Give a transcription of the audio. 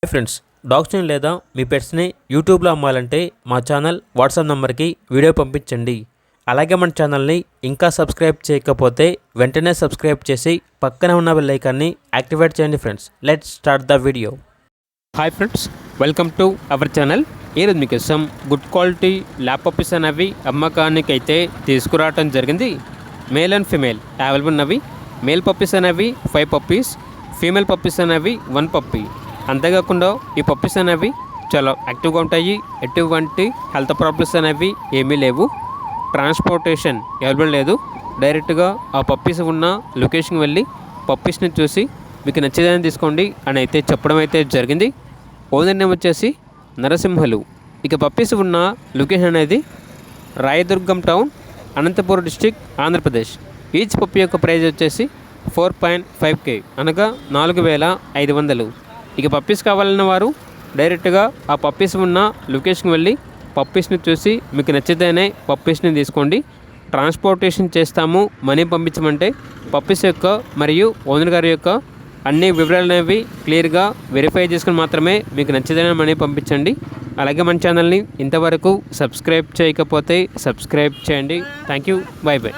Hi friends, డాగ్స్ని లేదా మీ పెట్స్ని యూట్యూబ్లో అమ్మాలంటే మా ఛానల్ వాట్సాప్ నెంబర్కి వీడియో పంపించండి. అలాగే మన ఛానల్ని ఇంకా సబ్స్క్రైబ్ చేయకపోతే వెంటనే సబ్స్క్రైబ్ చేసి పక్కనే ఉన్న బెల్ ఐకాన్ని యాక్టివేట్ చేయండి. Friends, let's start the video. Hi friends, welcome to our channel. ఈరోజు మీకోసం గుడ్ క్వాలిటీ ల్యాబ్ పప్పీస్ అనేవి అమ్మకానికి అయితే తీసుకురావడం జరిగింది. మేల్ అండ్ ఫీమేల్ అవైలబుల్ ఉన్నవి. మేల్ పప్పీస్ అనేవి 5 పప్పీస్, ఫీమేల్ పప్పీస్ అనేవి 1 పప్పీ. అంతేకాకుండా ఈ పప్పీస్ అనేవి చాలా యాక్టివ్గా ఉంటాయి. ఎటువంటి హెల్త్ ప్రాబ్లమ్స్ అనేవి ఏమీ లేవు. ట్రాన్స్పోర్టేషన్ అవైలబుల్ లేదు. డైరెక్ట్గా ఆ పప్పీస్ ఉన్న లొకేషన్కి వెళ్ళి పప్పీస్ని చూసి మీకు నచ్చేదాన్ని తీసుకోండి అని అయితే చెప్పడం అయితే జరిగింది. ఓనర్ నేమ్ వచ్చేసి నరసింహలు. ఇక పప్పీస్ ఉన్న లొకేషన్ అనేది Rayadurgam town, Anantapuram district, Andhra Pradesh. Each puppy యొక్క ప్రైజ్ వచ్చేసి 4.5K అనగా 4,500. ఇక పప్పీస్ కావాలన్న వారు డైరెక్ట్గా ఆ పప్పీస్ ఉన్న లొకేషన్కి వెళ్ళి పప్పీస్ని చూసి మీకు నచ్చితేనే పప్పీస్ని తీసుకోండి. ట్రాన్స్పోర్టేషన్ చేస్తాము, మనీ పంపించమంటే పప్పీస్ యొక్క మరియు ఓనర్ గారి యొక్క అన్ని వివరాలు అనేవి క్లియర్గా వెరిఫై చేసుకుని మాత్రమే మీకు నచ్చితేనే మనీ పంపించండి. అలాగే మన ఛానల్ని ఇంతవరకు సబ్స్క్రైబ్ చేయకపోతే సబ్స్క్రైబ్ చేయండి. Thank you. By by.